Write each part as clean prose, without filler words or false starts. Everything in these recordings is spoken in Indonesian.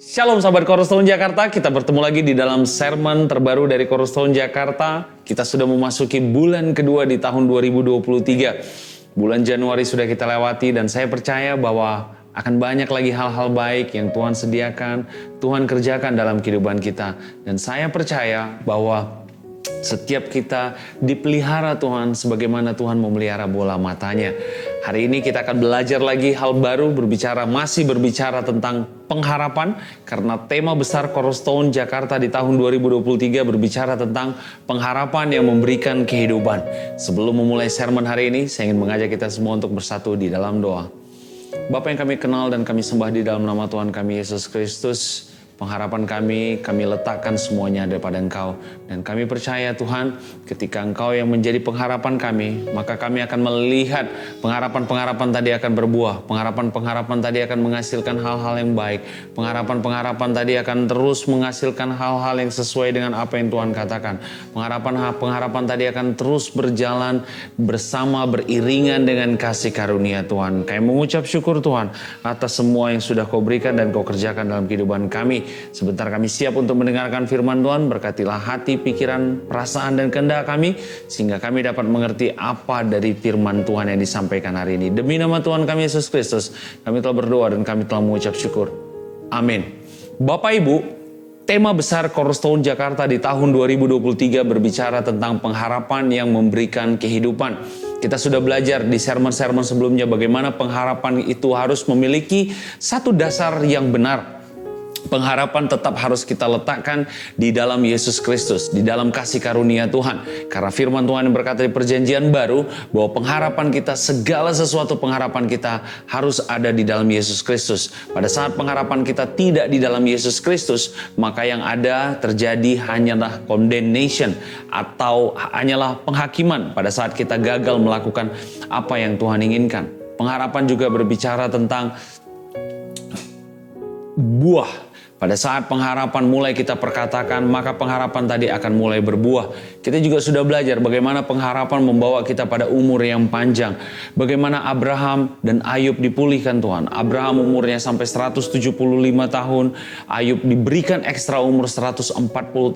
Shalom sahabat Cornerstone Jakarta, kita bertemu lagi di dalam sermon terbaru dari Cornerstone Jakarta. Kita sudah memasuki bulan kedua di tahun 2023. Bulan Januari sudah kita lewati dan saya percaya bahwa akan banyak lagi hal-hal baik yang Tuhan sediakan, Tuhan kerjakan dalam kehidupan kita. Dan saya percaya bahwa setiap kita dipelihara Tuhan sebagaimana Tuhan memelihara bola matanya. Hari ini kita akan belajar lagi hal baru, masih berbicara tentang pengharapan. Karena tema besar Cornerstone Jakarta di tahun 2023 berbicara tentang pengharapan yang memberikan kehidupan. Sebelum memulai sermon hari ini, saya ingin mengajak kita semua untuk bersatu di dalam doa. Bapa yang kami kenal dan kami sembah di dalam nama Tuhan kami Yesus Kristus. Pengharapan kami letakkan semuanya daripada Engkau. Dan kami percaya Tuhan, ketika Engkau yang menjadi pengharapan kami, maka kami akan melihat pengharapan-pengharapan tadi akan berbuah. Pengharapan-pengharapan tadi akan menghasilkan hal-hal yang baik. Pengharapan-pengharapan tadi akan terus menghasilkan hal-hal yang sesuai dengan apa yang Tuhan katakan. Pengharapan-pengharapan tadi akan terus berjalan bersama, beriringan dengan kasih karunia Tuhan. Kami mengucap syukur Tuhan atas semua yang sudah Kau berikan dan Kau kerjakan dalam kehidupan kami. Sebentar kami siap untuk mendengarkan firman Tuhan. Berkatilah hati, pikiran, perasaan, dan kehendak kami, sehingga kami dapat mengerti apa dari firman Tuhan yang disampaikan hari ini. Demi nama Tuhan kami Yesus Kristus, kami telah berdoa dan kami telah mengucap syukur. Amin. Bapak Ibu, tema besar Cornerstone Jakarta di tahun 2023 berbicara tentang pengharapan yang memberikan kehidupan. Kita sudah belajar di sermon-sermon sebelumnya bagaimana pengharapan itu harus memiliki satu dasar yang benar. Pengharapan tetap harus kita letakkan di dalam Yesus Kristus, di dalam kasih karunia Tuhan. Karena firman Tuhan yang berkata di perjanjian baru, bahwa pengharapan kita, segala sesuatu pengharapan kita harus ada di dalam Yesus Kristus. Pada saat pengharapan kita tidak di dalam Yesus Kristus, maka yang ada terjadi hanyalah condemnation, atau hanyalah penghakiman pada saat kita gagal melakukan apa yang Tuhan inginkan. Pengharapan juga berbicara tentang buah. Pada saat pengharapan mulai kita perkatakan, maka pengharapan tadi akan mulai berbuah. Kita juga sudah belajar bagaimana pengharapan membawa kita pada umur yang panjang. Bagaimana Abraham dan Ayub dipulihkan Tuhan. Abraham umurnya sampai 175 tahun. Ayub diberikan ekstra umur 140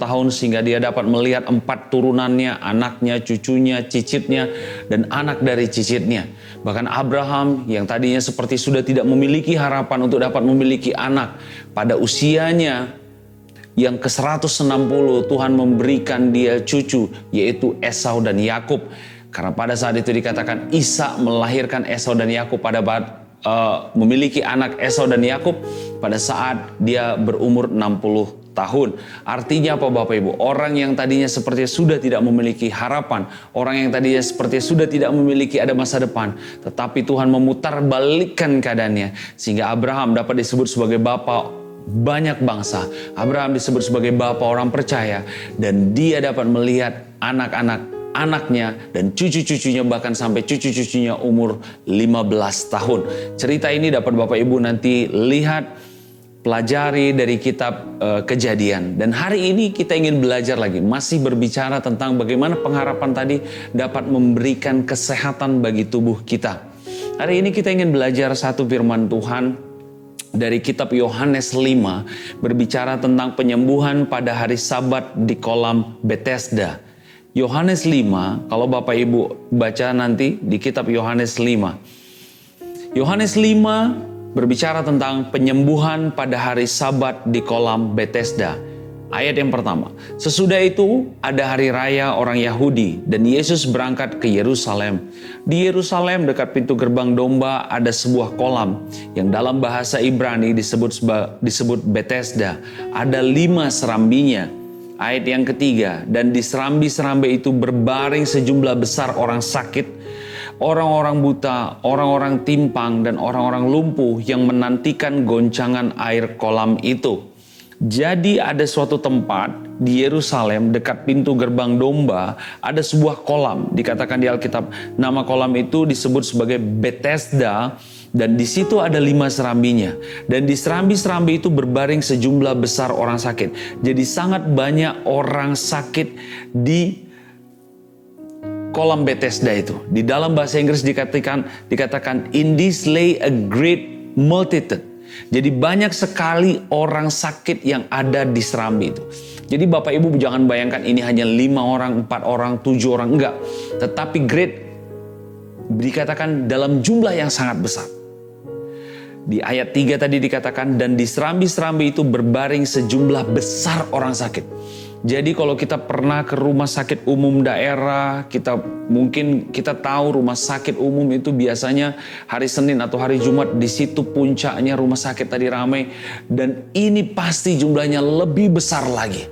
tahun sehingga dia dapat melihat 4 turunannya, anaknya, cucunya, cicitnya, dan anak dari cicitnya. Bahkan Abraham yang tadinya seperti sudah tidak memiliki harapan untuk dapat memiliki anak, pada usianya yang ke-160 Tuhan memberikan dia cucu, yaitu Esau dan Yakub. Karena pada saat itu dikatakan Ishak melahirkan Esau dan Yakub memiliki anak Esau dan Yakub pada saat dia berumur 60 tahun. Artinya apa Bapak Ibu? Orang yang tadinya seperti sudah tidak memiliki harapan, orang yang tadinya seperti sudah tidak memiliki ada masa depan, tetapi Tuhan memutarbalikkan keadaannya sehingga Abraham dapat disebut sebagai bapa banyak bangsa. Abraham disebut sebagai bapa orang percaya, dan dia dapat melihat anaknya dan cucu-cucunya, bahkan sampai cucu-cucunya umur 15 tahun. Cerita ini dapat Bapak Ibu nanti lihat, pelajari dari kitab Kejadian. Dan hari ini kita ingin belajar lagi, masih berbicara tentang bagaimana pengharapan tadi dapat memberikan kesehatan bagi tubuh kita. Hari ini kita ingin belajar satu firman Tuhan dari kitab Yohanes 5, berbicara tentang penyembuhan pada hari Sabat di kolam Bethesda. Yohanes 5, kalau Bapak Ibu baca nanti di kitab Yohanes 5. Yohanes 5 berbicara tentang penyembuhan pada hari Sabat di kolam Bethesda. Ayat yang pertama, sesudah itu ada hari raya orang Yahudi dan Yesus berangkat ke Yerusalem. Di Yerusalem dekat pintu gerbang domba ada sebuah kolam yang dalam bahasa Ibrani disebut Bethesda. Ada 5 serambinya. Ayat yang ketiga, dan di serambi-serambi itu berbaring sejumlah besar orang sakit, orang-orang buta, orang-orang timpang, dan orang-orang lumpuh yang menantikan goncangan air kolam itu. Jadi ada suatu tempat di Yerusalem dekat pintu gerbang domba, ada sebuah kolam. Dikatakan di Alkitab nama kolam itu disebut sebagai Bethesda, dan di situ ada 5 serambinya. Dan di serambi-serambi itu berbaring sejumlah besar orang sakit. Jadi sangat banyak orang sakit di kolam Bethesda itu. Di dalam bahasa Inggris dikatakan in this lay a great multitude. Jadi banyak sekali orang sakit yang ada di Serambi itu. Jadi Bapak Ibu jangan bayangkan ini hanya 5 orang, 4 orang, 7 orang, enggak. Tetapi great dikatakan dalam jumlah yang sangat besar. Di ayat 3 tadi dikatakan, dan di serambi-serambi itu berbaring sejumlah besar orang sakit. Jadi kalau kita pernah ke rumah sakit umum daerah, mungkin kita tahu rumah sakit umum itu biasanya hari Senin atau hari Jumat, di situ puncaknya rumah sakit tadi ramai. Dan ini pasti jumlahnya lebih besar lagi.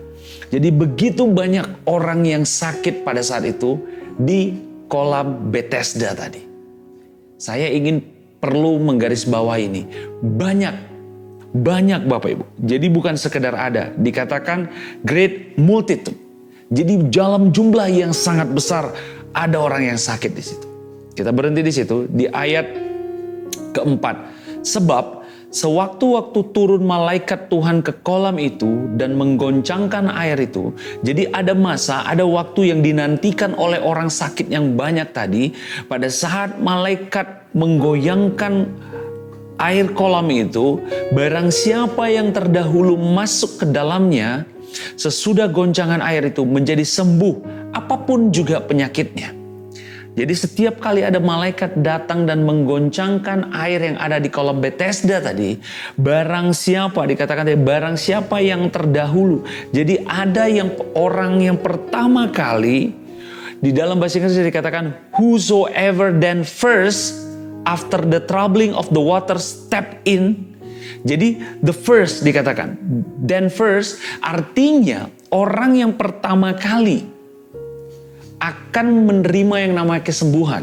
Jadi begitu banyak orang yang sakit pada saat itu di kolam Bethesda tadi. Saya perlu menggarisbawahi ini. Banyak Bapak Ibu. Jadi bukan sekedar ada. Dikatakan great multitude. Jadi dalam jumlah yang sangat besar ada orang yang sakit di situ. Kita berhenti di situ di ayat keempat. Sebab sewaktu-waktu turun malaikat Tuhan ke kolam itu dan menggoncangkan air itu. Jadi ada masa, ada waktu yang dinantikan oleh orang sakit yang banyak tadi. Pada saat malaikat menggoyangkan air kolam itu, barang siapa yang terdahulu masuk ke dalamnya, sesudah goncangan air itu menjadi sembuh apapun juga penyakitnya. Jadi setiap kali ada malaikat datang dan menggoncangkan air yang ada di kolam Bethesda tadi, barang siapa, dikatakan tadi, barang siapa yang terdahulu. Jadi ada orang yang pertama kali, di dalam bahasa Inggris dikatakan, whosoever then first, after the troubling of the water step in. Jadi the first dikatakan. Then first artinya orang yang pertama kali akan menerima yang namanya kesembuhan.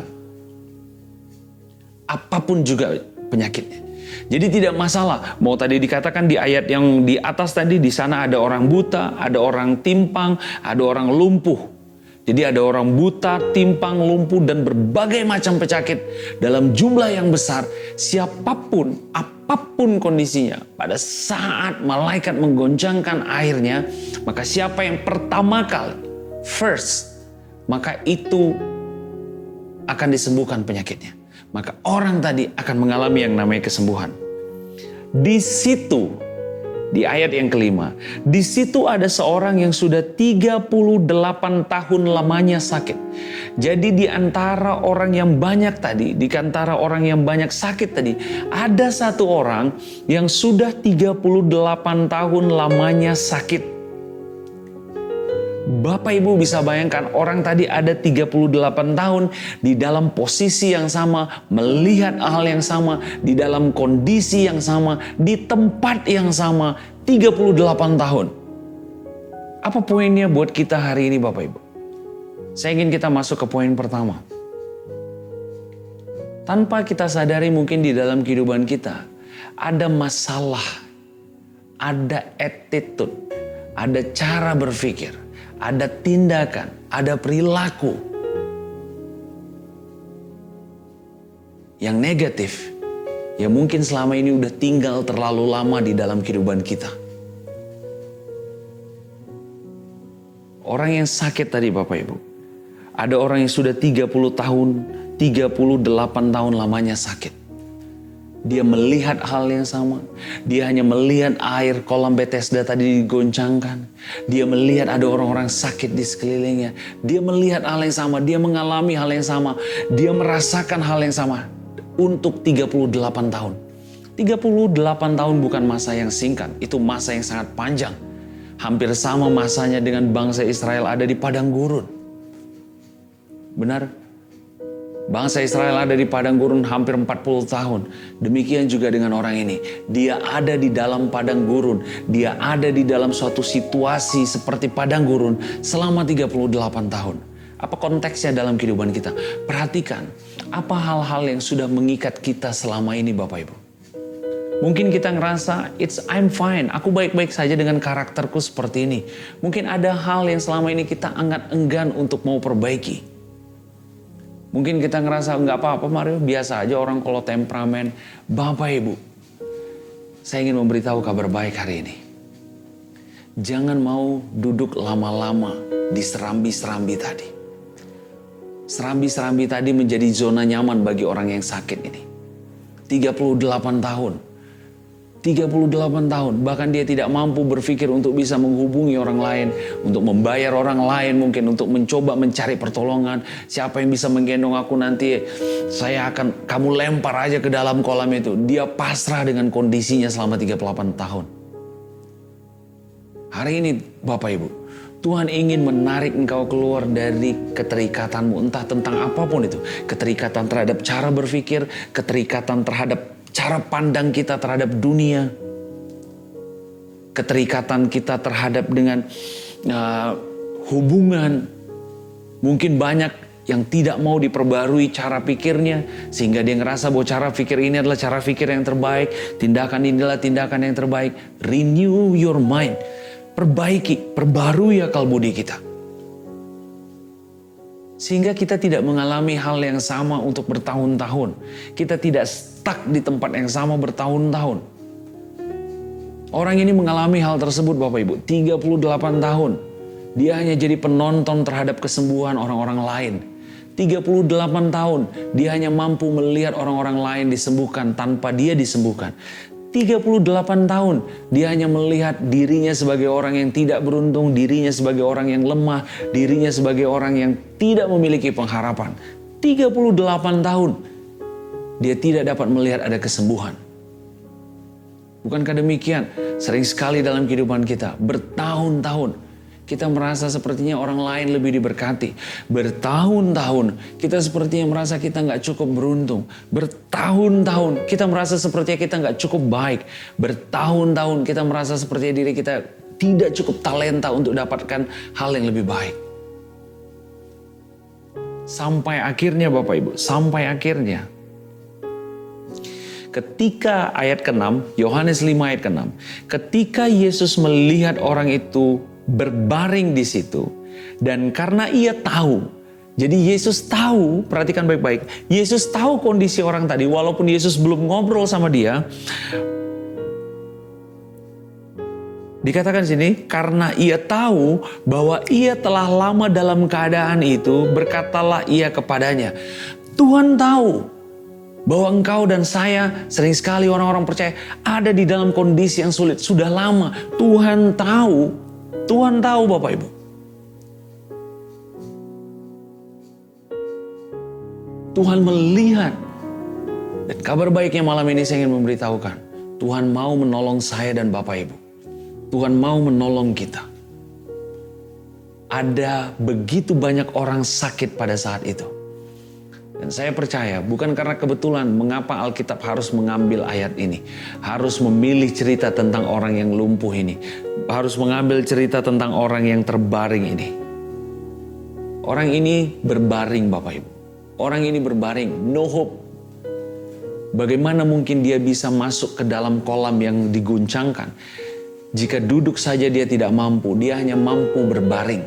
Apapun juga penyakitnya. Jadi tidak masalah. Mau tadi dikatakan di ayat yang di atas tadi, di sana ada orang buta, ada orang timpang, ada orang lumpuh. Jadi ada orang buta, timpang, lumpuh, dan berbagai macam penyakit dalam jumlah yang besar. Siapapun, apapun kondisinya, pada saat malaikat menggoncangkan airnya, maka siapa yang pertama kali, first, maka itu akan disembuhkan penyakitnya. Maka orang tadi akan mengalami yang namanya kesembuhan. Di situ, di ayat yang kelima, di situ ada seorang yang sudah 38 tahun lamanya sakit. Jadi di antara orang yang banyak tadi, di antara orang yang banyak sakit tadi, ada satu orang yang sudah 38 tahun lamanya sakit. Bapak Ibu bisa bayangkan orang tadi ada 38 tahun di dalam posisi yang sama, melihat hal yang sama, di dalam kondisi yang sama, di tempat yang sama, 38 tahun. Apa poinnya buat kita hari ini Bapak Ibu? Saya ingin kita masuk ke poin pertama. Tanpa kita sadari mungkin di dalam kehidupan kita ada masalah, ada attitude, ada cara berpikir, ada tindakan, ada perilaku yang negatif, yang mungkin selama ini udah tinggal terlalu lama di dalam kehidupan kita. Orang yang sakit tadi Bapak Ibu, ada orang yang sudah 30 tahun, 38 tahun lamanya sakit. Dia melihat hal yang sama. Dia hanya melihat air kolam Bethesda tadi digoncangkan. Dia melihat ada orang-orang sakit di sekelilingnya. Dia melihat hal yang sama. Dia mengalami hal yang sama. Dia merasakan hal yang sama. Untuk 38 tahun. 38 tahun bukan masa yang singkat. Itu masa yang sangat panjang. Hampir sama masanya dengan bangsa Israel ada di padang gurun. Benar? Bangsa Israel ada di padang gurun hampir 40 tahun. Demikian juga dengan orang ini. Dia ada di dalam padang gurun. Dia ada di dalam suatu situasi seperti padang gurun selama 38 tahun. Apa konteksnya dalam kehidupan kita? Perhatikan, apa hal-hal yang sudah mengikat kita selama ini Bapak Ibu? Mungkin kita ngerasa, I'm fine, aku baik-baik saja dengan karakterku seperti ini. Mungkin ada hal yang selama ini kita anggap enggan untuk mau perbaiki. Mungkin kita ngerasa nggak apa-apa Mario, biasa aja orang kalau temperamen. Bapak Ibu, saya ingin memberitahu kabar baik hari ini. Jangan mau duduk lama-lama di serambi-serambi tadi. Serambi-serambi tadi menjadi zona nyaman bagi orang yang sakit ini. 38 tahun. 38 tahun. Bahkan dia tidak mampu berpikir untuk bisa menghubungi orang lain. Untuk membayar orang lain mungkin. Untuk mencoba mencari pertolongan. Siapa yang bisa menggendong aku nanti. Kamu lempar aja ke dalam kolam itu. Dia pasrah dengan kondisinya selama 38 tahun. Hari ini Bapak Ibu. Tuhan ingin menarik engkau keluar dari keterikatanmu. Entah tentang apapun itu. Keterikatan terhadap cara berpikir. Keterikatan terhadap cara pandang kita terhadap dunia. Keterikatan kita terhadap dengan hubungan. Mungkin banyak yang tidak mau diperbarui cara pikirnya. Sehingga dia ngerasa bahwa cara pikir ini adalah cara pikir yang terbaik. Tindakan inilah tindakan yang terbaik. Renew your mind. Perbaiki, perbarui akal budi kita. Sehingga kita tidak mengalami hal yang sama untuk bertahun-tahun. Kita tidak stuck di tempat yang sama bertahun-tahun. Orang ini mengalami hal tersebut Bapak Ibu. 38 tahun. Dia hanya jadi penonton terhadap kesembuhan orang-orang lain. 38 tahun. Dia hanya mampu melihat orang-orang lain disembuhkan tanpa dia disembuhkan. 38 tahun dia hanya melihat dirinya sebagai orang yang tidak beruntung, dirinya sebagai orang yang lemah, dirinya sebagai orang yang tidak memiliki pengharapan. 38 tahun dia tidak dapat melihat ada kesembuhan. Bukankah demikian? Sering sekali dalam kehidupan kita, bertahun-tahun kita merasa sepertinya orang lain lebih diberkati. Bertahun-tahun kita sepertinya merasa kita nggak cukup beruntung. Bertahun-tahun kita merasa sepertinya kita nggak cukup baik. Bertahun-tahun kita merasa sepertinya diri kita tidak cukup talenta untuk dapatkan hal yang lebih baik. Sampai akhirnya Bapak Ibu, sampai akhirnya. Ketika ayat ke-6, Yohanes 5 ayat ke-6. Ketika Yesus melihat orang itu berbaring di situ. Dan karena ia tahu. Jadi Yesus tahu, perhatikan baik-baik. Yesus tahu kondisi orang tadi. Walaupun Yesus belum ngobrol sama dia. Dikatakan sini, karena ia tahu bahwa ia telah lama dalam keadaan itu, berkatalah ia kepadanya. Tuhan tahu bahwa engkau dan saya, sering sekali orang-orang percaya, ada di dalam kondisi yang sulit. Sudah lama, Tuhan tahu. Tuhan tahu Bapak Ibu. Tuhan melihat. Dan kabar baiknya malam ini saya ingin memberitahukan. Tuhan mau menolong saya dan Bapak Ibu. Tuhan mau menolong kita. Ada begitu banyak orang sakit pada saat itu. Dan saya percaya bukan karena kebetulan mengapa Alkitab harus mengambil ayat ini. Harus memilih cerita tentang orang yang lumpuh ini. Harus mengambil cerita tentang orang yang terbaring ini. Orang ini berbaring Bapak Ibu. Orang ini berbaring, no hope. Bagaimana mungkin dia bisa masuk ke dalam kolam yang diguncangkan? Jika duduk saja dia tidak mampu, dia hanya mampu berbaring.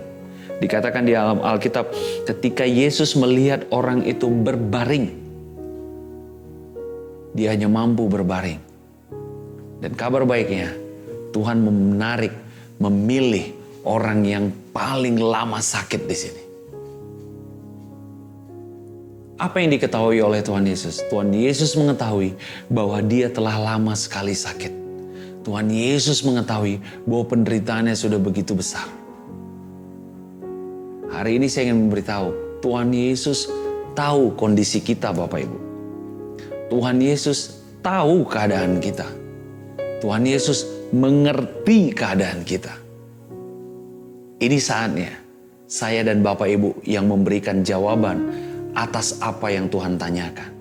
Dikatakan di dalam Alkitab, ketika Yesus melihat orang itu berbaring, dia hanya mampu berbaring. Dan kabar baiknya, Tuhan memilih orang yang paling lama sakit di sini. Apa yang diketahui oleh Tuhan Yesus? Tuhan Yesus mengetahui bahwa dia telah lama sekali sakit. Tuhan Yesus mengetahui bahwa penderitaannya sudah begitu besar. Hari ini saya ingin memberitahu, Tuhan Yesus tahu kondisi kita Bapak Ibu. Tuhan Yesus tahu keadaan kita. Tuhan Yesus mengerti keadaan kita. Ini saatnya saya dan Bapak Ibu yang memberikan jawaban atas apa yang Tuhan tanyakan.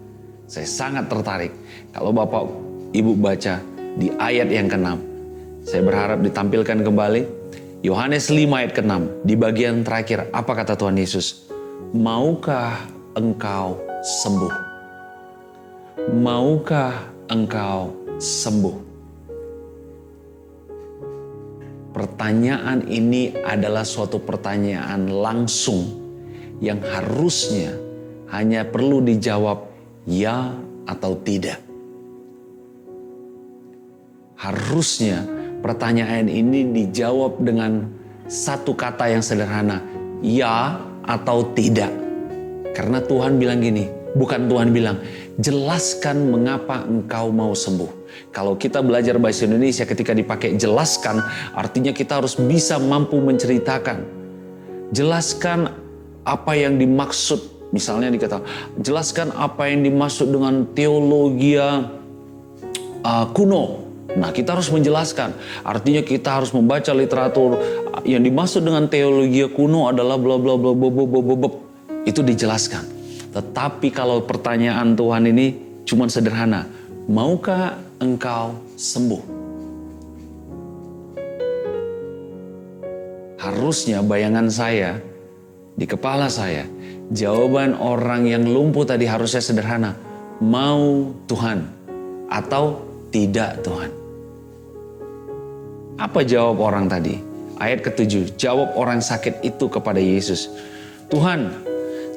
Saya sangat tertarik kalau Bapak Ibu baca di ayat yang ke-6. Saya berharap ditampilkan kembali. Yohanes 5 ayat ke-6. Di bagian terakhir, apa kata Tuhan Yesus? Maukah engkau sembuh? Maukah engkau sembuh? Pertanyaan ini adalah suatu pertanyaan langsung yang harusnya hanya perlu dijawab ya atau tidak. Harusnya pertanyaan ini dijawab dengan satu kata yang sederhana, ya atau tidak. Karena Tuhan bilang gini, bukan Tuhan bilang, jelaskan mengapa engkau mau sembuh. Kalau kita belajar bahasa Indonesia ketika dipakai jelaskan, artinya kita harus bisa mampu menceritakan. Jelaskan apa yang dimaksud, misalnya dikata, jelaskan apa yang dimaksud dengan teologi kuno. Nah, kita harus menjelaskan. Artinya kita harus membaca literatur yang dimaksud dengan teologi kuno adalah bla bla bla bla bla bla bla. Itu dijelaskan. Tetapi kalau pertanyaan Tuhan ini cuma sederhana, maukah engkau sembuh? Harusnya bayangan saya, di kepala saya, jawaban orang yang lumpuh tadi harusnya sederhana. Mau Tuhan atau tidak Tuhan? Apa jawab orang tadi? Ayat ke-7, jawab orang sakit itu kepada Yesus. Tuhan,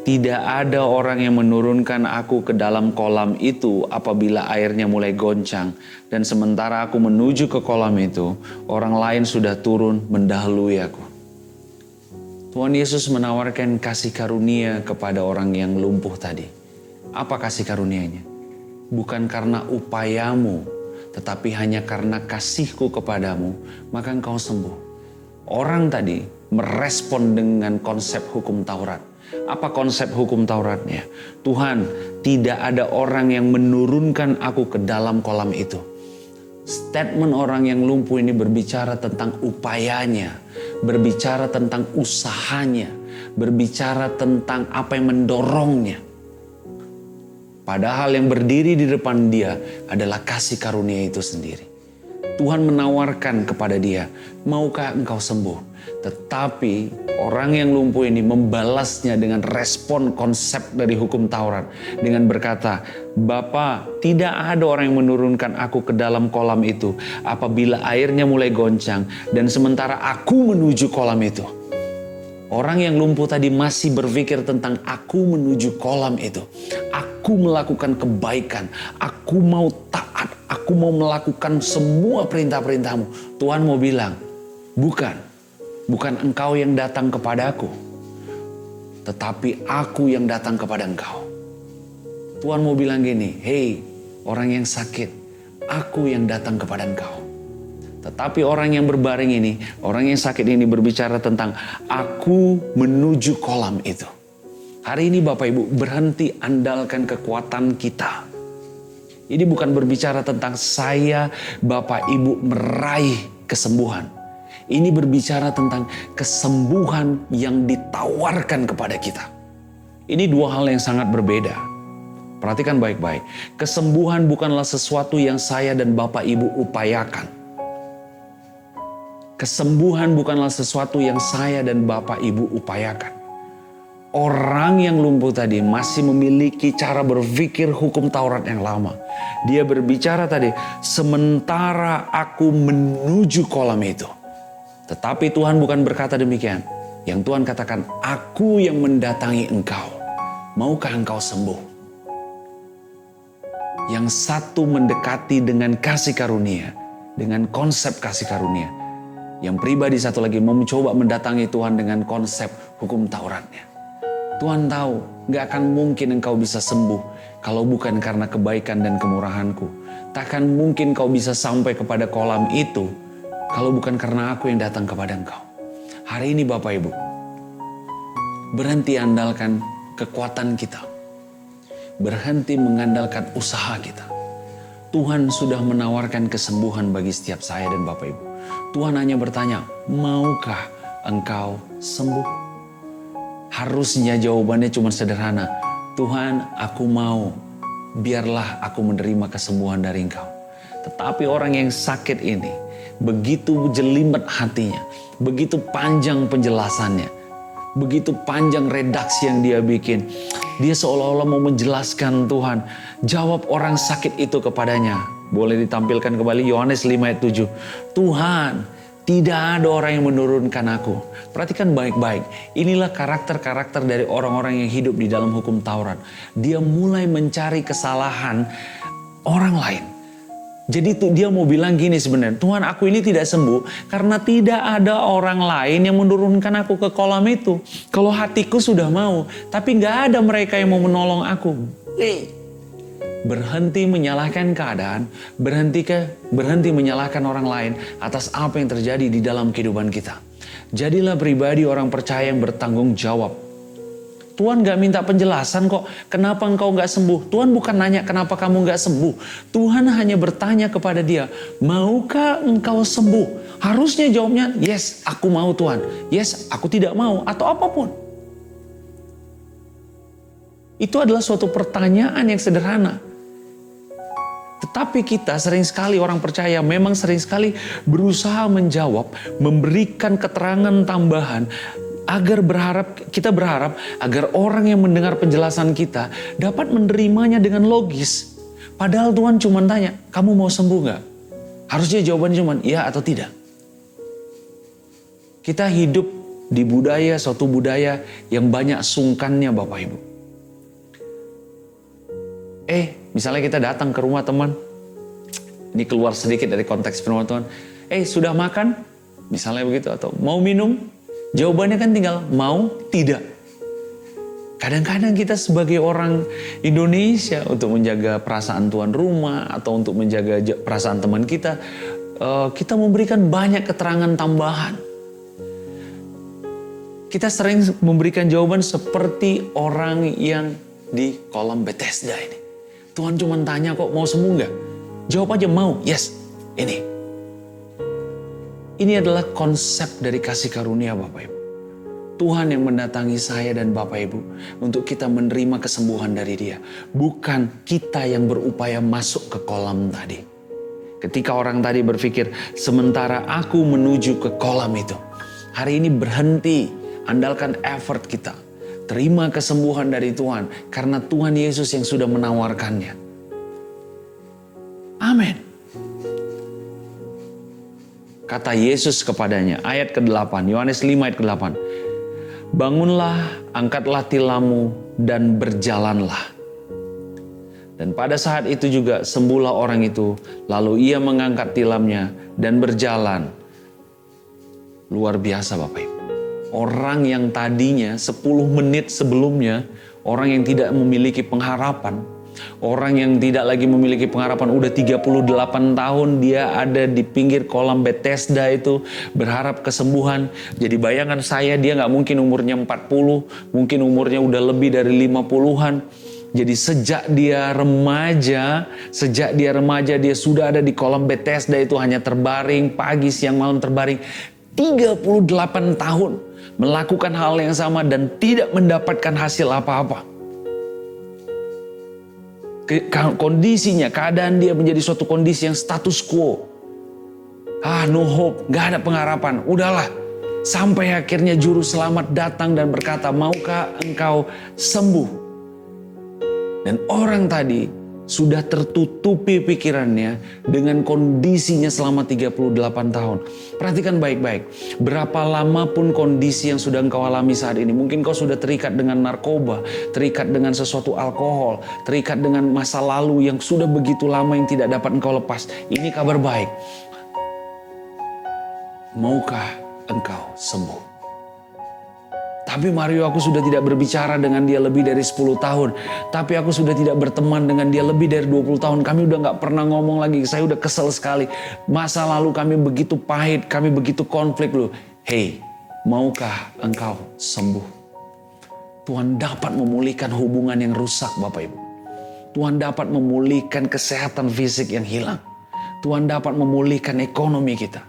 tidak ada orang yang menurunkan aku ke dalam kolam itu apabila airnya mulai goncang. Dan sementara aku menuju ke kolam itu, orang lain sudah turun mendahului aku. Tuhan Yesus menawarkan kasih karunia kepada orang yang lumpuh tadi. Apa kasih karunianya? Bukan karena upayamu, tetapi hanya karena kasihku kepadamu, maka engkau sembuh. Orang tadi merespon dengan konsep hukum Taurat. Apa konsep hukum Tauratnya? Tuhan, tidak ada orang yang menurunkan aku ke dalam kolam itu. Statement orang yang lumpuh ini berbicara tentang upayanya, berbicara tentang usahanya, berbicara tentang apa yang mendorongnya. Padahal yang berdiri di depan dia adalah kasih karunia itu sendiri. Tuhan menawarkan kepada dia, maukah engkau sembuh? Tetapi orang yang lumpuh ini membalasnya dengan respon konsep dari hukum Taurat. Dengan berkata, Bapa, tidak ada orang yang menurunkan aku ke dalam kolam itu apabila airnya mulai goncang dan sementara aku menuju kolam itu. Orang yang lumpuh tadi masih berpikir tentang aku menuju kolam itu. Aku melakukan kebaikan. Aku mau taat. Aku mau melakukan semua perintah-perintahmu. Tuhan mau bilang, bukan. Bukan engkau yang datang kepada aku. Tetapi aku yang datang kepada engkau. Tuhan mau bilang gini, hei orang yang sakit. Aku yang datang kepada engkau. Tetapi orang yang berbaring ini, orang yang sakit ini berbicara tentang aku menuju kolam itu. Hari ini Bapak Ibu berhenti andalkan kekuatan kita. Ini bukan berbicara tentang saya, Bapak Ibu meraih kesembuhan. Ini berbicara tentang kesembuhan yang ditawarkan kepada kita. Ini dua hal yang sangat berbeda. Perhatikan baik-baik. Kesembuhan bukanlah sesuatu yang saya dan Bapak Ibu upayakan. Kesembuhan bukanlah sesuatu yang saya dan Bapak Ibu upayakan. Orang yang lumpuh tadi masih memiliki cara berpikir hukum Taurat yang lama. Dia berbicara tadi, sementara aku menuju kolam itu. Tetapi Tuhan bukan berkata demikian. Yang Tuhan katakan, aku yang mendatangi engkau. Maukah engkau sembuh? Yang satu mendekati dengan kasih karunia, dengan konsep kasih karunia. Yang pribadi satu lagi mau mencoba mendatangi Tuhan dengan konsep hukum Tauratnya. Tuhan tahu gak akan mungkin engkau bisa sembuh kalau bukan karena kebaikan dan kemurahanku. Takkan mungkin kau bisa sampai kepada kolam itu kalau bukan karena aku yang datang kepada engkau. Hari ini Bapak Ibu, berhenti andalkan kekuatan kita. Berhenti mengandalkan usaha kita. Tuhan sudah menawarkan kesembuhan bagi setiap saya dan Bapak Ibu. Tuhan hanya bertanya, maukah engkau sembuh? Harusnya jawabannya cuma sederhana. Tuhan, aku mau. Biarlah aku menerima kesembuhan dari engkau. Tetapi orang yang sakit ini, begitu jelimet hatinya, begitu panjang penjelasannya, begitu panjang redaksi yang dia bikin. Dia seolah-olah mau menjelaskan Tuhan. Jawab orang sakit itu kepadanya. Boleh ditampilkan kembali Yohanes 5 ayat 7. Tuhan, tidak ada orang yang menurunkan aku. Perhatikan baik-baik. Inilah karakter-karakter dari orang-orang yang hidup di dalam hukum Taurat. Dia mulai mencari kesalahan orang lain. Jadi dia mau bilang gini sebenarnya. Tuhan, aku ini tidak sembuh karena tidak ada orang lain yang menurunkan aku ke kolam itu. Kalau hatiku sudah mau, tapi gak ada mereka yang mau menolong aku. berhenti menyalahkan keadaan, berhenti menyalahkan orang lain atas apa yang terjadi di dalam kehidupan kita. Jadilah pribadi orang percaya yang bertanggung jawab. Tuhan gak minta penjelasan kok, kenapa engkau gak sembuh. Tuhan bukan nanya kenapa kamu gak sembuh. Tuhan hanya bertanya kepada dia, maukah engkau sembuh? Harusnya jawabnya, yes, aku mau Tuhan. Yes, aku tidak mau, atau apapun. Itu adalah suatu pertanyaan yang sederhana. Tetapi kita sering sekali orang percaya memang sering sekali berusaha menjawab, memberikan keterangan tambahan agar kita berharap agar orang yang mendengar penjelasan kita dapat menerimanya dengan logis. Padahal Tuhan cuma tanya, kamu mau sembuh gak? Harusnya jawabannya cuma iya atau tidak. Kita hidup di suatu budaya yang banyak sungkannya Bapak Ibu. Misalnya kita datang ke rumah teman, ini keluar sedikit dari konteks firman Tuhan. Sudah makan? Misalnya begitu, atau mau minum? Jawabannya kan tinggal mau, tidak. Kadang-kadang kita sebagai orang Indonesia untuk menjaga perasaan tuan rumah atau untuk menjaga perasaan teman kita, kita memberikan banyak keterangan tambahan. Kita sering memberikan jawaban seperti orang yang di kolam Bethesda ini. Tuhan cuma tanya kok mau sembuh nggak? Jawab aja mau, yes, ini. Ini adalah konsep dari kasih karunia Bapak Ibu. Tuhan yang mendatangi saya dan Bapak Ibu untuk kita menerima kesembuhan dari Dia. Bukan kita yang berupaya masuk ke kolam tadi. Ketika orang tadi berpikir, sementara aku menuju ke kolam itu. Hari ini berhenti, andalkan effort kita. Terima kesembuhan dari Tuhan karena Tuhan Yesus yang sudah menawarkannya. Amin. Kata Yesus kepadanya, ayat ke-8, Yohanes 5 ayat ke-8. Bangunlah, angkatlah tilammu, dan berjalanlah. Dan pada saat itu juga sembuhlah orang itu, lalu ia mengangkat tilamnya dan berjalan. Luar biasa Bapak Ibu. Orang yang tadinya 10 menit sebelumnya, orang yang tidak memiliki pengharapan, orang yang tidak lagi memiliki pengharapan, udah 38 tahun dia ada di pinggir kolam Bethesda itu berharap kesembuhan. Jadi bayangan saya dia gak mungkin umurnya 40, mungkin umurnya udah lebih dari 50-an. Jadi sejak dia remaja dia sudah ada di kolam Bethesda itu hanya terbaring, pagi, siang, malam terbaring. 38 tahun melakukan hal yang sama dan tidak mendapatkan hasil apa-apa. Kondisinya, keadaan dia menjadi suatu kondisi yang status quo. No hope, gak ada pengharapan. Udahlah, sampai akhirnya juru selamat datang dan berkata, maukah engkau sembuh? Dan orang tadi sudah tertutupi pikirannya dengan kondisinya selama 38 tahun. Perhatikan baik-baik, berapa lama pun kondisi yang sudah engkau alami saat ini. Mungkin kau sudah terikat dengan narkoba, terikat dengan sesuatu alkohol, terikat dengan masa lalu yang sudah begitu lama yang tidak dapat engkau lepas. Ini kabar baik. Maukah engkau sembuh? Tapi Mario, aku sudah tidak berbicara dengan dia lebih dari 10 tahun. Tapi aku sudah tidak berteman dengan dia lebih dari 20 tahun. Kami udah gak pernah ngomong lagi. Saya udah kesel sekali. Masa lalu kami begitu pahit. Kami begitu konflik loh. Hey, maukah engkau sembuh? Tuhan dapat memulihkan hubungan yang rusak Bapak Ibu. Tuhan dapat memulihkan kesehatan fisik yang hilang. Tuhan dapat memulihkan ekonomi kita.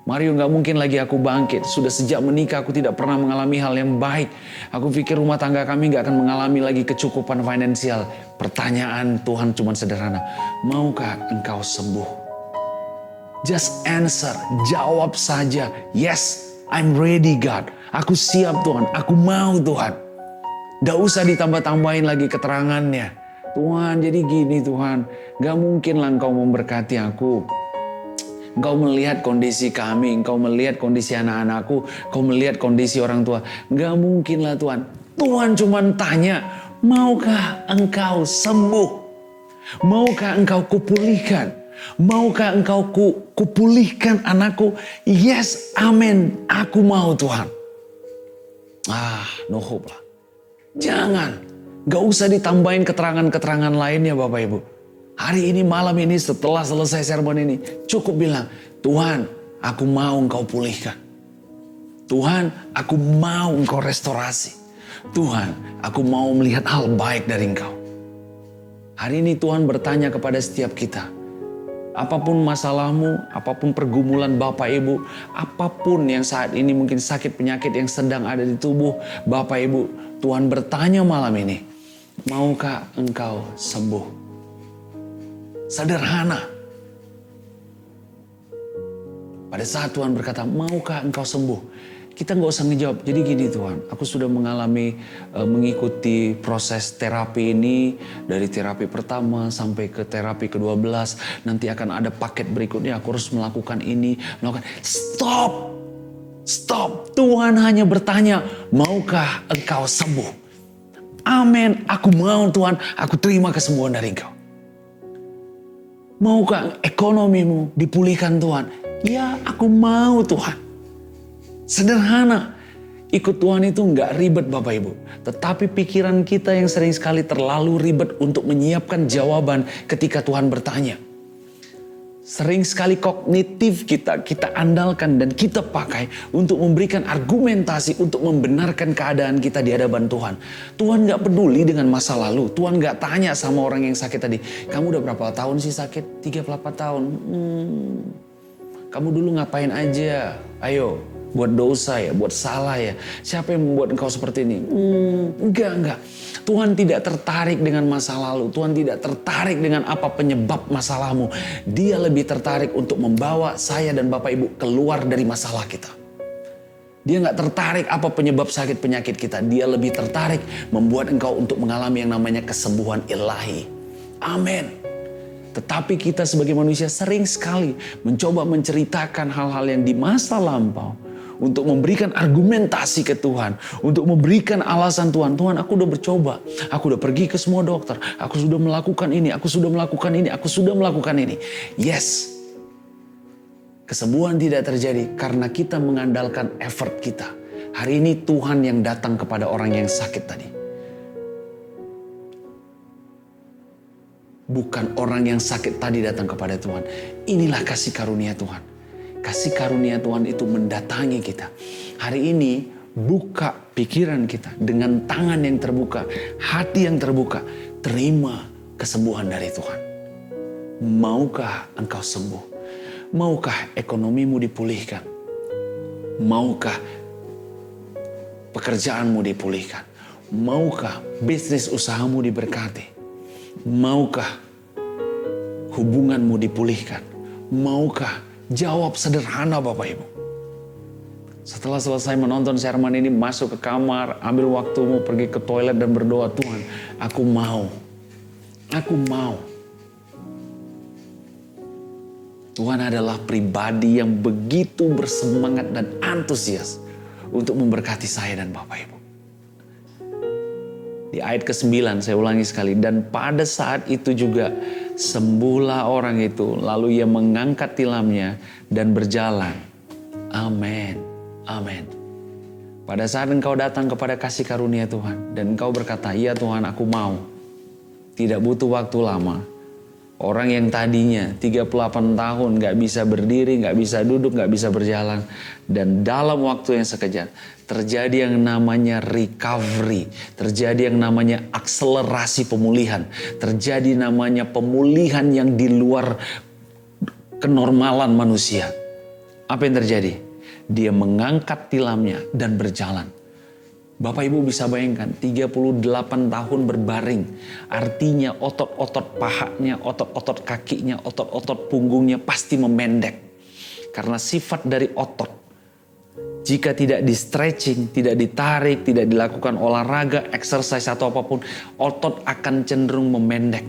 Mario, gak mungkin lagi aku bangkit. Sudah sejak menikah aku tidak pernah mengalami hal yang baik. Aku pikir rumah tangga kami gak akan mengalami lagi kecukupan finansial. Pertanyaan Tuhan cuma sederhana. Maukah engkau sembuh? Just answer. Jawab saja. Yes, I'm ready God. Aku siap Tuhan. Aku mau Tuhan. Gak usah ditambah-tambahin lagi keterangannya. Tuhan, jadi gini Tuhan. Gak mungkin lah engkau memberkati aku. Engkau melihat kondisi kami, engkau melihat kondisi anak-anakku, engkau melihat kondisi orang tua. Gak mungkin lah Tuhan. Tuhan cuma tanya, maukah engkau sembuh? Maukah engkau kupulihkan? Maukah engkau kupulihkan anakku? Yes, amin. Aku mau Tuhan. No hope lah. Jangan. Gak usah ditambahin keterangan-keterangan lainnya Bapak Ibu. Hari ini, malam ini, setelah selesai sermon ini, cukup bilang, Tuhan, aku mau Engkau pulihkan. Tuhan, aku mau Engkau restorasi. Tuhan, aku mau melihat hal baik dari Engkau. Hari ini Tuhan bertanya kepada setiap kita. Apapun masalahmu, apapun pergumulan Bapak Ibu, apapun yang saat ini mungkin sakit penyakit yang sedang ada di tubuh Bapak Ibu, Tuhan bertanya malam ini, maukah engkau sembuh? Sederhana. Pada saat Tuhan berkata, maukah engkau sembuh? Kita nggak usah ngejawab. Jadi gini Tuhan, aku sudah mengikuti proses terapi ini. Dari terapi pertama sampai ke terapi ke-12. Nanti akan ada paket berikutnya, aku harus melakukan ini. Stop! Stop! Tuhan hanya bertanya, maukah engkau sembuh? Amin, aku mau Tuhan, aku terima kesembuhan dari Engkau. Maukah ekonomimu dipulihkan Tuhan? Ya, aku mau Tuhan. Sederhana. Ikut Tuhan itu nggak ribet Bapak Ibu. Tetapi pikiran kita yang sering sekali terlalu ribet untuk menyiapkan jawaban ketika Tuhan bertanya. Sering sekali kognitif kita andalkan dan kita pakai untuk memberikan argumentasi untuk membenarkan keadaan kita di hadapan Tuhan. Tuhan nggak peduli dengan masa lalu. Tuhan nggak tanya sama orang yang sakit tadi. Kamu udah berapa tahun sih sakit? 38 tahun. Kamu dulu ngapain aja? Ayo. Buat dosa ya, buat salah ya. Siapa yang membuat engkau seperti ini? Enggak. Tuhan tidak tertarik dengan masa lalu. Tuhan tidak tertarik dengan apa penyebab masalahmu. Dia lebih tertarik untuk membawa saya dan Bapak Ibu keluar dari masalah kita. Dia gak tertarik apa penyebab sakit penyakit kita. Dia lebih tertarik membuat engkau untuk mengalami yang namanya kesembuhan ilahi. Amin. Tetapi kita sebagai manusia sering sekali mencoba menceritakan hal-hal yang di masa lampau. Untuk memberikan argumentasi ke Tuhan. Untuk memberikan alasan Tuhan. Tuhan, aku udah bercoba. Aku udah pergi ke semua dokter. Aku sudah melakukan ini. Aku sudah melakukan ini. Aku sudah melakukan ini. Yes. Kesembuhan tidak terjadi karena kita mengandalkan effort kita. Hari ini Tuhan yang datang kepada orang yang sakit tadi. Bukan orang yang sakit tadi datang kepada Tuhan. Inilah kasih karunia Tuhan. Kasih karunia Tuhan itu mendatangi kita. Hari ini buka pikiran kita dengan tangan yang terbuka, hati yang terbuka. Terima kesembuhan dari Tuhan. Maukah engkau sembuh? Maukah ekonomimu dipulihkan? Maukah pekerjaanmu dipulihkan? Maukah bisnis usahamu diberkati? Maukah hubunganmu dipulihkan? Maukah? Jawab sederhana Bapak Ibu. Setelah selesai menonton sermon ini, masuk ke kamar, ambil waktumu, pergi ke toilet dan berdoa, Tuhan, aku mau. Aku mau. Tuhan adalah pribadi yang begitu bersemangat dan antusias untuk memberkati saya dan Bapak Ibu. Di ayat ke-9 saya ulangi sekali, dan pada saat itu juga sembuhlah orang itu, lalu ia mengangkat tilamnya dan berjalan. Amin. Amin. Pada saat engkau datang kepada kasih karunia Tuhan dan engkau berkata, iya Tuhan aku mau. Tidak butuh waktu lama. Orang yang tadinya 38 tahun gak bisa berdiri, gak bisa duduk, gak bisa berjalan. Dan dalam waktu yang sekejap terjadi yang namanya recovery. Terjadi yang namanya akselerasi pemulihan. Terjadi namanya pemulihan yang di luar kenormalan manusia. Apa yang terjadi? Dia mengangkat tilamnya dan berjalan. Bapak Ibu bisa bayangkan 38 tahun berbaring. Artinya otot-otot pahanya, otot-otot kakinya, otot-otot punggungnya pasti memendek. Karena sifat dari otot. Jika tidak di stretching, tidak ditarik, tidak dilakukan olahraga, exercise atau apapun, otot akan cenderung memendek.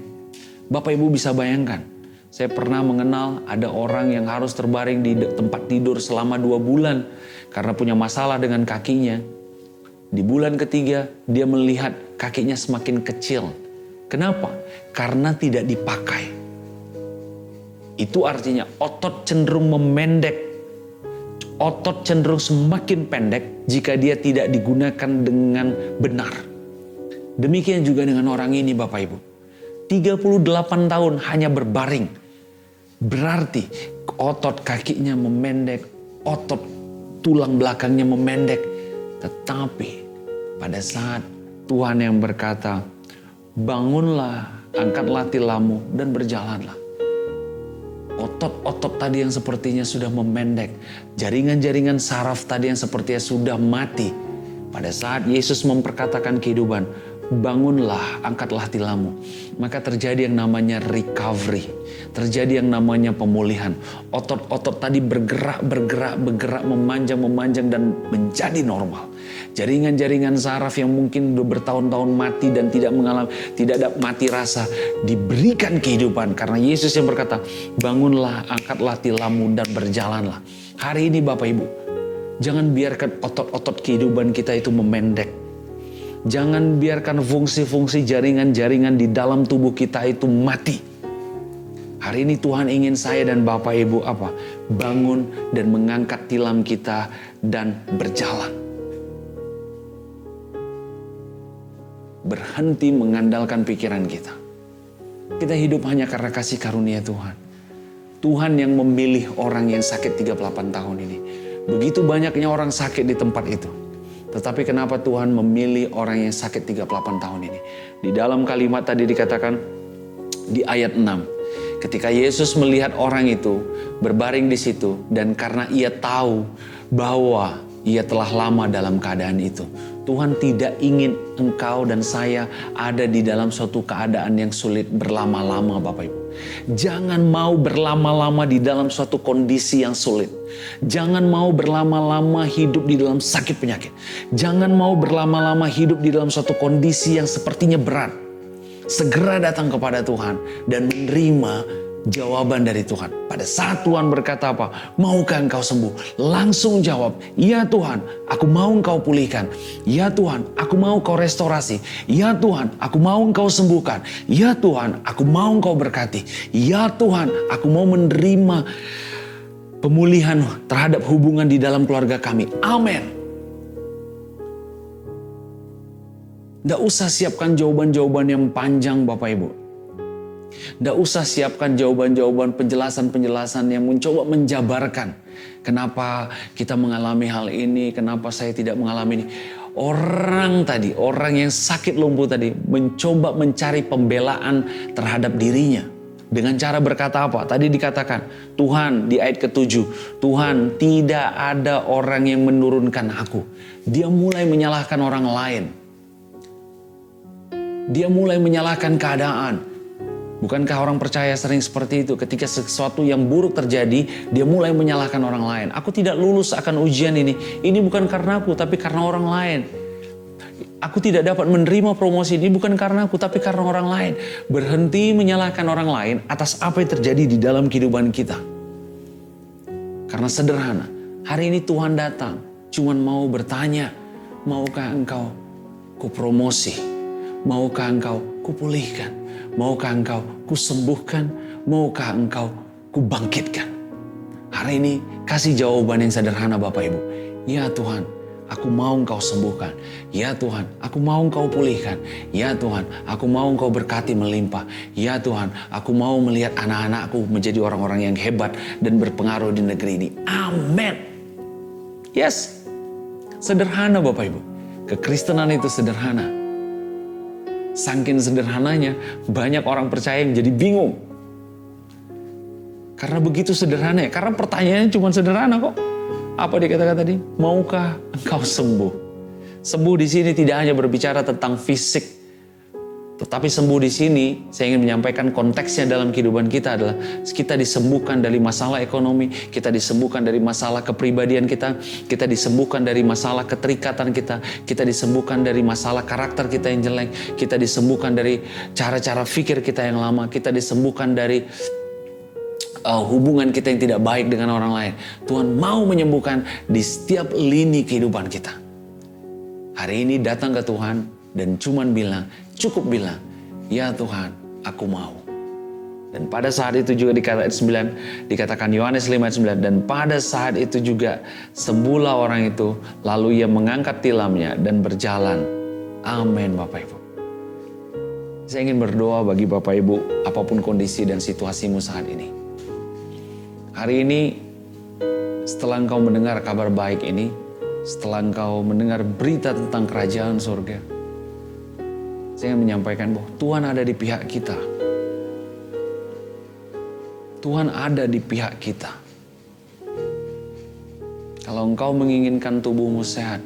Bapak Ibu bisa bayangkan. Saya pernah mengenal ada orang yang harus terbaring di tempat tidur selama 2 bulan. Karena punya masalah dengan kakinya. Di bulan ketiga dia melihat kakinya semakin kecil. Kenapa? Karena tidak dipakai. Itu artinya otot cenderung memendek. Otot cenderung semakin pendek jika dia tidak digunakan dengan benar. Demikian juga dengan orang ini Bapak Ibu. 38 tahun hanya berbaring. Berarti otot kakinya memendek, otot tulang belakangnya memendek. Tetapi pada saat Tuhan yang berkata, bangunlah, angkatlah tilammu dan berjalanlah. Otot-otot tadi yang sepertinya sudah memendek, jaringan-jaringan saraf tadi yang sepertinya sudah mati. Pada saat Yesus memperkatakan kehidupan, bangunlah, angkatlah tilammu. Maka terjadi yang namanya recovery. Terjadi yang namanya pemulihan. Otot-otot tadi bergerak, memanjang dan menjadi normal. Jaringan-jaringan saraf yang mungkin udah bertahun-tahun mati dan tidak ada mati rasa, diberikan kehidupan karena Yesus yang berkata, bangunlah, angkatlah tilammu dan berjalanlah. Hari ini Bapak Ibu, jangan biarkan otot-otot kehidupan kita itu memendek. Jangan biarkan fungsi-fungsi jaringan-jaringan di dalam tubuh kita itu mati. Hari ini Tuhan ingin saya dan Bapak Ibu apa? Bangun dan mengangkat tilam kita dan berjalan. Berhenti mengandalkan pikiran kita. Kita hidup hanya karena kasih karunia Tuhan. Tuhan yang memilih orang yang sakit 38 tahun ini. Begitu banyaknya orang sakit di tempat itu. Tetapi kenapa Tuhan memilih orang yang sakit 38 tahun ini? Di dalam kalimat tadi dikatakan di ayat 6. Ketika Yesus melihat orang itu berbaring di situ dan karena ia tahu bahwa ia telah lama dalam keadaan itu. Tuhan tidak ingin engkau dan saya ada di dalam suatu keadaan yang sulit berlama-lama Bapak Ibu. Jangan mau berlama-lama di dalam suatu kondisi yang sulit. Jangan mau berlama-lama hidup di dalam sakit penyakit. Jangan mau berlama-lama hidup di dalam suatu kondisi yang sepertinya berat. Segera datang kepada Tuhan dan menerima jawaban dari Tuhan. Pada saat Tuhan berkata apa? Maukah engkau sembuh? Langsung jawab, ya Tuhan, aku mau engkau pulihkan. Ya Tuhan, aku mau engkau restorasi. Ya Tuhan, aku mau engkau sembuhkan. Ya Tuhan, aku mau engkau berkati. Ya Tuhan, aku mau menerima pemulihan terhadap hubungan di dalam keluarga kami. Amin. Tidak usah siapkan jawaban-jawaban yang panjang Bapak Ibu. Tidak usah siapkan jawaban-jawaban penjelasan-penjelasan yang mencoba menjabarkan. Kenapa kita mengalami hal ini, kenapa saya tidak mengalami ini. Orang yang sakit lumpuh tadi mencoba mencari pembelaan terhadap dirinya. Dengan cara berkata apa? Tadi dikatakan, Tuhan di ayat ke-7, Tuhan tidak ada orang yang menurunkan aku. Dia mulai menyalahkan orang lain. Dia mulai menyalahkan keadaan. Bukankah orang percaya sering seperti itu? Ketika sesuatu yang buruk terjadi, dia mulai menyalahkan orang lain. Aku tidak lulus akan ujian ini. Ini bukan karena aku, tapi karena orang lain. Aku tidak dapat menerima promosi ini bukan karena aku, tapi karena orang lain. Berhenti menyalahkan orang lain atas apa yang terjadi di dalam kehidupan kita. Karena sederhana, hari ini Tuhan datang, cuman mau bertanya, maukah engkau kupromosi? Maukah engkau kupulihkan? Maukah engkau kusembuhkan? Maukah engkau kubangkitkan? Hari ini kasih jawaban yang sederhana Bapak Ibu. Ya Tuhan, aku mau engkau sembuhkan. Ya Tuhan, aku mau engkau pulihkan. Ya Tuhan, aku mau engkau berkati melimpah. Ya Tuhan, aku mau melihat anak-anakku menjadi orang-orang yang hebat dan berpengaruh di negeri ini. Amin. Yes, sederhana Bapak Ibu. Kekristenan itu sederhana. Saking sederhananya, banyak orang percaya yang jadi bingung. Karena begitu sederhana ya. Karena pertanyaannya cuma sederhana kok. Apa dikatakan tadi? Maukah engkau sembuh? Sembuh di sini tidak hanya berbicara tentang fisik. Tetapi sembuh di sini, saya ingin menyampaikan konteksnya dalam kehidupan kita adalah kita disembuhkan dari masalah ekonomi, kita disembuhkan dari masalah kepribadian kita disembuhkan dari masalah keterikatan kita disembuhkan dari masalah karakter kita yang jelek, kita disembuhkan dari cara-cara pikir kita yang lama, kita disembuhkan dari hubungan kita yang tidak baik dengan orang lain. Tuhan mau menyembuhkan di setiap lini kehidupan kita. Hari ini datang ke Tuhan dan cukup bilang, ya Tuhan, aku mau. Dan pada saat itu juga dikatakan Yohanes 5 ayat 9, dan pada saat itu juga sembuhlah orang itu, lalu ia mengangkat tilamnya dan berjalan. Amin Bapak Ibu. Saya ingin berdoa bagi Bapak Ibu, apapun kondisi dan situasimu saat ini. Hari ini, setelah engkau mendengar kabar baik ini, setelah engkau mendengar berita tentang kerajaan surga, saya ingin menyampaikan bahwa Tuhan ada di pihak kita. Tuhan ada di pihak kita. Kalau engkau menginginkan tubuhmu sehat,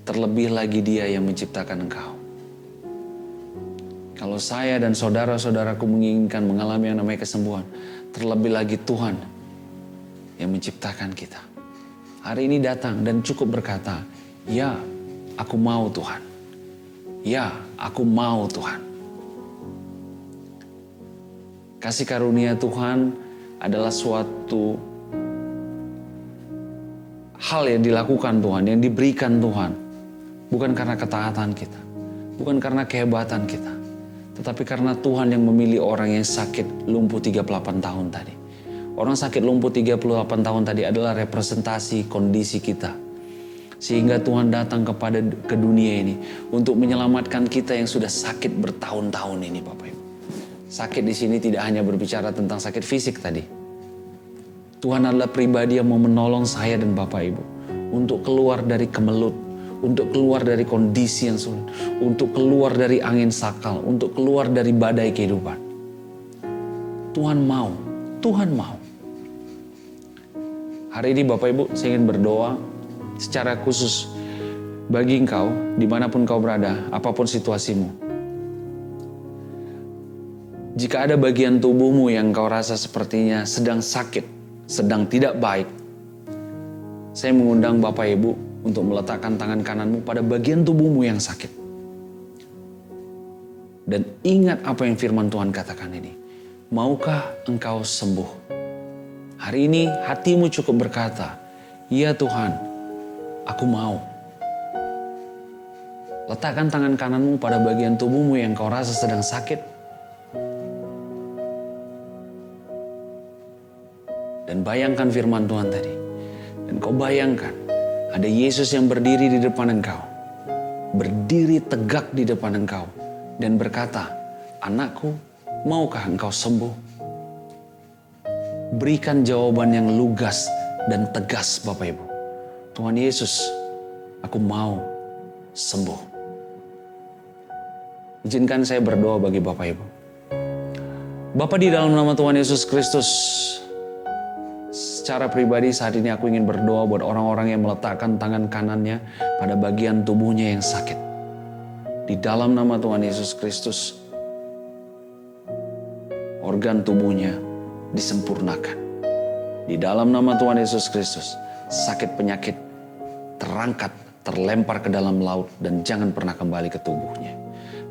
terlebih lagi Dia yang menciptakan engkau. Kalau saya dan saudara-saudaraku menginginkan mengalami yang namanya kesembuhan, terlebih lagi Tuhan yang menciptakan kita. Hari ini datang dan cukup berkata, ya, aku mau Tuhan. Ya, aku mau Tuhan. Kasih karunia Tuhan adalah suatu hal yang dilakukan Tuhan, yang diberikan Tuhan. Bukan karena ketaatan kita, bukan karena kehebatan kita, tetapi karena Tuhan yang memilih orang yang sakit lumpuh 38 tahun tadi. Orang sakit lumpuh 38 tahun tadi adalah representasi kondisi kita. Sehingga Tuhan datang ke dunia ini untuk menyelamatkan kita yang sudah sakit bertahun-tahun ini, Bapak Ibu. Sakit di sini tidak hanya berbicara tentang sakit fisik tadi. Tuhan adalah pribadi yang mau menolong saya dan Bapak Ibu untuk keluar dari kemelut, untuk keluar dari kondisi yang sulit, untuk keluar dari angin sakal, untuk keluar dari badai kehidupan. Tuhan mau, Tuhan mau. Hari ini Bapak Ibu, saya ingin berdoa secara khusus bagi engkau, dimanapun kau berada, apapun situasimu. Jika ada bagian tubuhmu yang kau rasa sepertinya sedang sakit, sedang tidak baik, saya mengundang Bapak Ibu untuk meletakkan tangan kananmu pada bagian tubuhmu yang sakit. Dan ingat apa yang firman Tuhan katakan ini. Maukah engkau sembuh? Hari ini hatimu cukup berkata, ya Tuhan, aku mau. Letakkan tangan kananmu pada bagian tubuhmu yang kau rasa sedang sakit. Dan bayangkan firman Tuhan tadi. Dan kau bayangkan, ada Yesus yang berdiri di depan engkau. Berdiri tegak di depan engkau. Dan berkata, anakku, maukah engkau sembuh? Berikan jawaban yang lugas dan tegas, Bapak Ibu. Tuhan Yesus, aku mau sembuh. Izinkan saya berdoa bagi Bapak Ibu. Bapa, di dalam nama Tuhan Yesus Kristus, secara pribadi saat ini aku ingin berdoa buat orang-orang yang meletakkan tangan kanannya pada bagian tubuhnya yang sakit. Di dalam nama Tuhan Yesus Kristus, organ tubuhnya disempurnakan. Di dalam nama Tuhan Yesus Kristus, sakit penyakit terangkat, terlempar ke dalam laut dan jangan pernah kembali ke tubuhnya.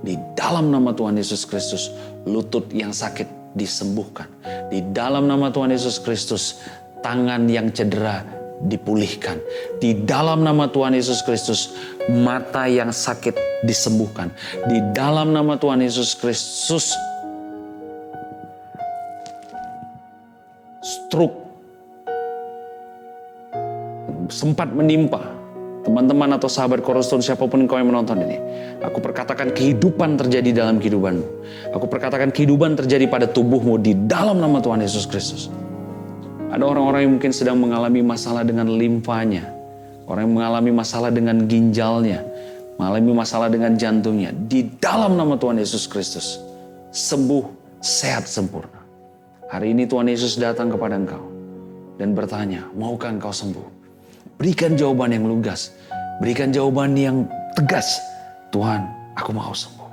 Di dalam nama Tuhan Yesus Kristus, lutut yang sakit disembuhkan. Di dalam nama Tuhan Yesus Kristus, tangan yang cedera dipulihkan. Di dalam nama Tuhan Yesus Kristus, mata yang sakit disembuhkan. Di dalam nama Tuhan Yesus Kristus, stroke sempat menimpa teman-teman atau sahabat Cornerstone, siapapun kau yang menonton ini. Aku perkatakan kehidupan terjadi dalam kehidupanmu. Aku perkatakan kehidupan terjadi pada tubuhmu di dalam nama Tuhan Yesus Kristus. Ada orang-orang yang mungkin sedang mengalami masalah dengan limfanya. Orang yang mengalami masalah dengan ginjalnya. Mengalami masalah dengan jantungnya. Di dalam nama Tuhan Yesus Kristus, sembuh, sehat, sempurna. Hari ini Tuhan Yesus datang kepada engkau dan bertanya, maukah engkau sembuh? Berikan jawaban yang lugas, berikan jawaban yang tegas. Tuhan, aku mau sembuh.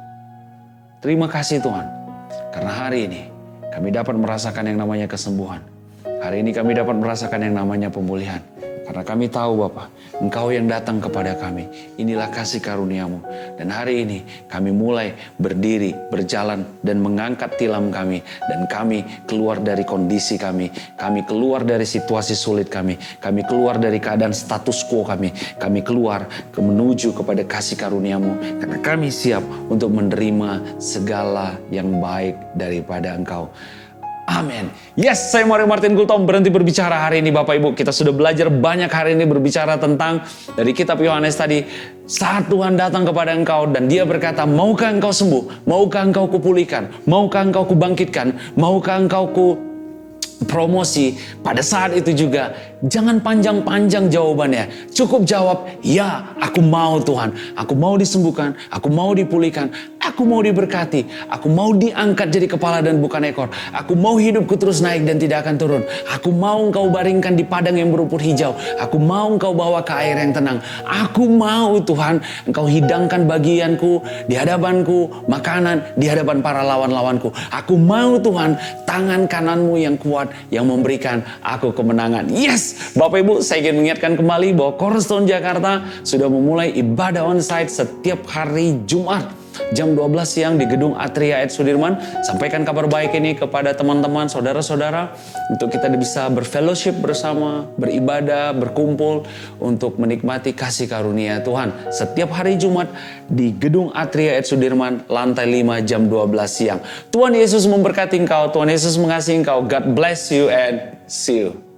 Terima kasih Tuhan, karena hari ini kami dapat merasakan yang namanya kesembuhan. Hari ini kami dapat merasakan yang namanya pemulihan. Karena kami tahu Bapa, Engkau yang datang kepada kami. Inilah kasih karunia-Mu. Dan hari ini kami mulai berdiri, berjalan dan mengangkat tilam kami. Dan kami keluar dari kondisi kami. Kami keluar dari situasi sulit kami. Kami keluar dari keadaan status quo kami. Kami keluar menuju kepada kasih karunia-Mu. Karena kami siap untuk menerima segala yang baik daripada Engkau. Amin. Yes, saya Mario Martin Gultom berhenti berbicara hari ini Bapak Ibu. Kita sudah belajar banyak hari ini berbicara tentang dari kitab Yohanes tadi. Saat Tuhan datang kepada engkau dan dia berkata, maukah engkau sembuh? Maukah engkau kupulihkan? Maukah engkau kubangkitkan? Maukah engkau promosi? Pada saat itu juga jangan panjang-panjang jawabannya. Cukup jawab, ya aku mau Tuhan. Aku mau disembuhkan, aku mau dipulihkan, aku mau diberkati, aku mau diangkat jadi kepala dan bukan ekor. Aku mau hidupku terus naik dan tidak akan turun. Aku mau engkau baringkan di padang yang berumput hijau. Aku mau engkau bawa ke air yang tenang. Aku mau Tuhan engkau hidangkan bagianku di hadapanku, makanan di hadapan para lawan-lawanku. Aku mau Tuhan tangan kananmu yang kuat yang memberikan aku kemenangan. Yes, Bapak Ibu, saya ingin mengingatkan kembali bahwa Cornerstone Jakarta sudah memulai ibadah onsite setiap hari Jumat jam 12 siang di gedung Atria Ed Sudirman. Sampaikan kabar baik ini kepada teman-teman, saudara-saudara, untuk kita bisa berfellowship bersama, beribadah, berkumpul untuk menikmati kasih karunia Tuhan. Setiap hari Jumat di gedung Atria Ed Sudirman, lantai 5 jam 12 siang. Tuhan Yesus memberkati engkau, Tuhan Yesus mengasihi engkau. God bless you and see you.